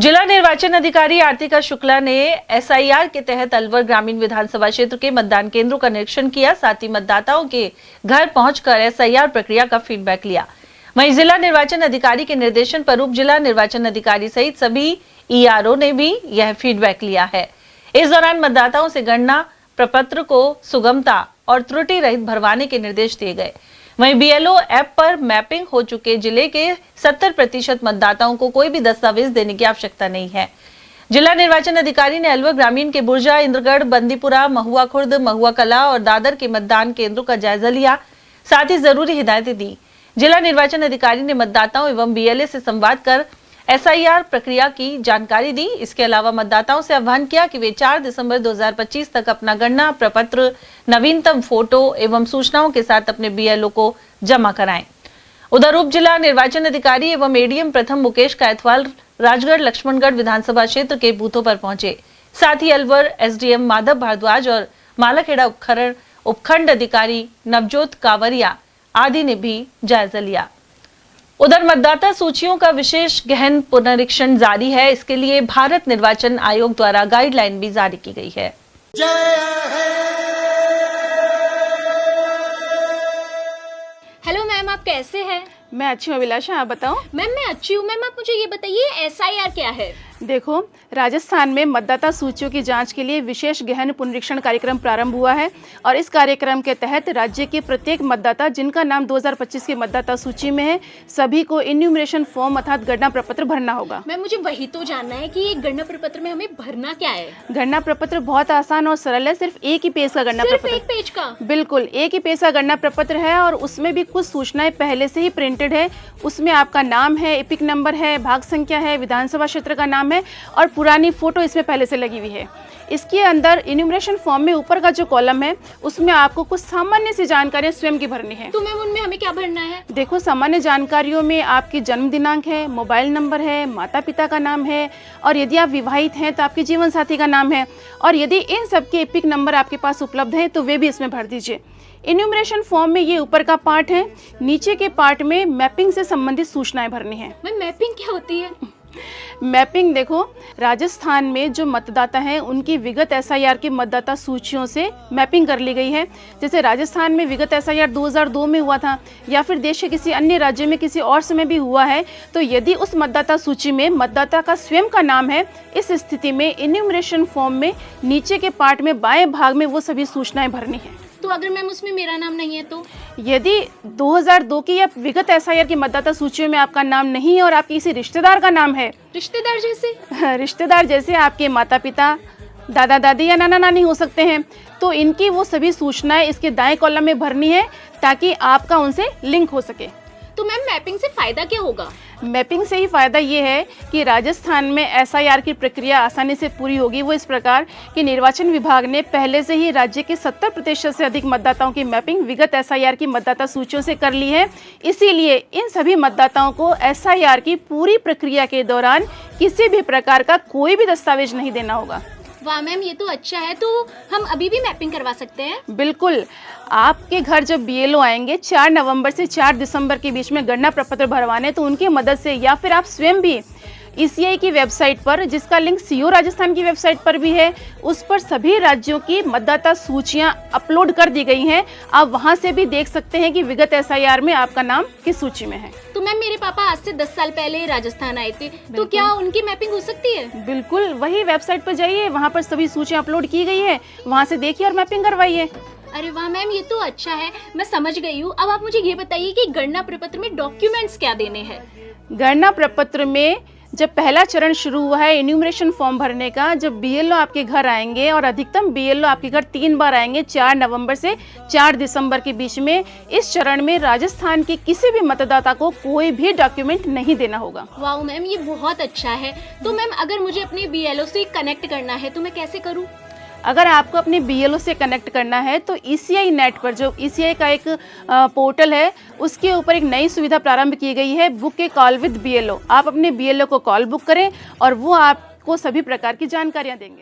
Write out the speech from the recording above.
जिला निर्वाचन अधिकारी आरतिका शुक्ला ने एसआईआर के तहत अलवर ग्रामीण विधानसभा क्षेत्र के मतदान केंद्रों का निरीक्षण किया। साथ ही मतदाताओं के घर पहुंचकर एसआईआर प्रक्रिया का फीडबैक लिया। वहीं जिला निर्वाचन अधिकारी के निर्देशन पर उप जिला निर्वाचन अधिकारी सहित सभी ईआरओ ने भी यह फीडबैक लिया है। इस दौरान मतदाताओं से गणना प्रपत्र को सुगमता और त्रुटि रहित भरवाने के निर्देश दिए गए। वहीं बीएलओ ऐप पर मैपिंग हो चुके जिले के 70% मतदाताओं को कोई भी दस्तावेज देने की आवश्यकता नहीं है। जिला निर्वाचन अधिकारी ने अलवर ग्रामीण के बुर्जा, इंद्रगढ़, बंदीपुरा, महुआ खुर्द, महुआ कला और दादर के मतदान केंद्रों का जायजा लिया। साथ ही जरूरी हिदायतें दी। जिला निर्वाचन अधिकारी ने मतदाताओं एवं बीएलए से संवाद कर एसआईआर प्रक्रिया की जानकारी दी। इसके अलावा मतदाताओं से आह्वान किया कि वे 4 दिसंबर 2025 तक अपना गणना प्रपत्र, नवीनतम फोटो एवं सूचनाओं के साथ अपने बीएलओ को जमा कराएं। उधर उप जिला निर्वाचन अधिकारी एवं एडीएम प्रथम मुकेश कायथवाल राजगढ़ लक्ष्मणगढ़ विधानसभा क्षेत्र के बूथों पर पहुंचे। साथ ही अलवर एसडीएम माधव भारद्वाज और मालाखेड़ा उपखंड अधिकारी नवजोत कावरिया आदि ने भी जायजा लिया। उधर मतदाता सूचियों का विशेष गहन पुनरीक्षण जारी है। इसके लिए भारत निर्वाचन आयोग द्वारा गाइडलाइन भी जारी की गई है। हेलो मैम, आप कैसे हैं? मैं अच्छी हूँ अभिलाषा, आप बताओ। मैम मैं अच्छी हूँ। मैम आप मुझे ये बताइए एसआईआर क्या है? देखो, राजस्थान में मतदाता सूचियों की जांच के लिए विशेष गहन पुनरीक्षण कार्यक्रम प्रारंभ हुआ है और इस कार्यक्रम के तहत राज्य के प्रत्येक मतदाता जिनका नाम 2025 की मतदाता सूची में है, सभी को इन्यूमरेशन फॉर्म अर्थात गणना प्रपत्र भरना होगा। मैम मुझे वही तो जानना है कि ये गणना प्रपत्र में हमें भरना क्या है? गणना प्रपत्र बहुत आसान और सरल है। सिर्फ एक ही पेज का गणना प्रपत्र। एक पेज का? बिल्कुल, एक ही पेज का गणना प्रपत्र है और उसमें भी कुछ सूचनाएं पहले से ही प्रिंटेड है। उसमें आपका नाम है, एपिक नंबर है, भाग संख्या है, विधानसभा क्षेत्र का नाम है और पुरानी फोटो इसमें पहले से लगी हुई है। इसके अंदर इन्यूमरेशन फॉर्म में ऊपर का जो कॉलम है उसमें आपको कुछ सामान्य सी जानकारियां स्वयं की भरनी है। तो मैम उनमें हमें क्या भरना है? देखो, सामान्य जानकारियों में आपकी जन्म दिनांक है, मोबाइल नंबर है, माता पिता का नाम है और यदि आप विवाहित हैं तो आपके जीवन साथी का नाम है और यदि इन सबके एपिक नंबर आपके पास उपलब्ध है तो वे भी इसमें भर दीजिए। इन्यूमरेशन फॉर्म में ये ऊपर का पार्ट है, नीचे के पार्ट में मैपिंग से संबंधित सूचनाएं भरनी है। मैम मैपिंग क्या होती है? मैपिंग देखो, राजस्थान में जो मतदाता हैं उनकी विगत एसआईआर की मतदाता सूचियों से मैपिंग कर ली गई है। जैसे राजस्थान में विगत एसआईआर 2002 में हुआ था या फिर देश के किसी अन्य राज्य में किसी और समय भी हुआ है, तो यदि उस मतदाता सूची में मतदाता का स्वयं का नाम है, इस स्थिति में इन्यूमरेशन फॉर्म में नीचे के पार्ट में बाएं भाग में वो सभी सूचनाएं भरनी है। तो अगर मैम उसमें मेरा नाम नहीं है तो? यदि 2002 की या विगत एसआईआर की मतदाता सूचियों में आपका नाम नहीं है और आपके किसी रिश्तेदार का नाम है, रिश्तेदार जैसे? रिश्तेदार जैसे आपके माता पिता, दादा दादी या नाना नानी हो सकते हैं, तो इनकी वो सभी सूचनाएं इसके दाएं कॉलम में भरनी है ताकि आपका उनसे लिंक हो सके। तो मैम मैपिंग से फायदा क्या होगा? मैपिंग से ही फायदा ये है कि राजस्थान में एसआईआर की प्रक्रिया आसानी से पूरी होगी। वो इस प्रकार कि निर्वाचन विभाग ने पहले से ही राज्य के 70% से अधिक मतदाताओं की मैपिंग विगत एसआईआर की मतदाता सूचियों से कर ली है। इसीलिए इन सभी मतदाताओं को एसआईआर की पूरी प्रक्रिया के दौरान किसी भी प्रकार का कोई भी दस्तावेज नहीं देना होगा। वाह मैम, ये तो अच्छा है। तो हम अभी भी मैपिंग करवा सकते हैं? बिल्कुल, आपके घर जब बीएलओ आएंगे 4 नवंबर से 4 दिसंबर के बीच में गणना प्रपत्र भरवाने, तो उनकी मदद से या फिर आप स्वयं भी ईसीआई की वेबसाइट पर, जिसका लिंक सीओ राजस्थान की वेबसाइट पर भी है, उस पर सभी राज्यों की मतदाता सूचियां अपलोड कर दी गई हैं। आप वहां से भी देख सकते हैं कि विगत एसआईआर में आपका नाम किस सूची में है। तो मैम मेरे पापा आज से 10 साल पहले राजस्थान आए थे, तो क्या उनकी मैपिंग हो सकती है? बिल्कुल, वही वेबसाइट पर जाइए, वहाँ पर सभी सूचियाँ अपलोड की गई है, वहाँ से देखिए और मैपिंग करवाइए। अरे वाह मैम, ये तो अच्छा है, मैं समझ गई हूँ। अब आप मुझे ये बताइए कि गणना प्रपत्र में डॉक्यूमेंट्स क्या देने हैं? गणना प्रपत्र में जब पहला चरण शुरू हुआ है इन्यूमरेशन फॉर्म भरने का, जब बीएलओ आपके घर आएंगे और अधिकतम बीएलओ आपके घर 3 बार आएंगे 4 नवंबर से 4 दिसंबर के बीच में, इस चरण में राजस्थान के किसी भी मतदाता को कोई भी डॉक्यूमेंट नहीं देना होगा। वाह मैम, ये बहुत अच्छा है। तो मैम अगर मुझे अपने बीएलओ से कनेक्ट करना है तो मैं कैसे करूँ? अगर आपको अपने बीएलओ से कनेक्ट करना है तो ईसीआई नेट पर, जो ईसीआई का एक पोर्टल है, उसके ऊपर एक नई सुविधा प्रारंभ की गई है, book A call with BLO. आप अपने बीएलओ को कॉल बुक करें और वो आपको सभी प्रकार की जानकारियां देंगे।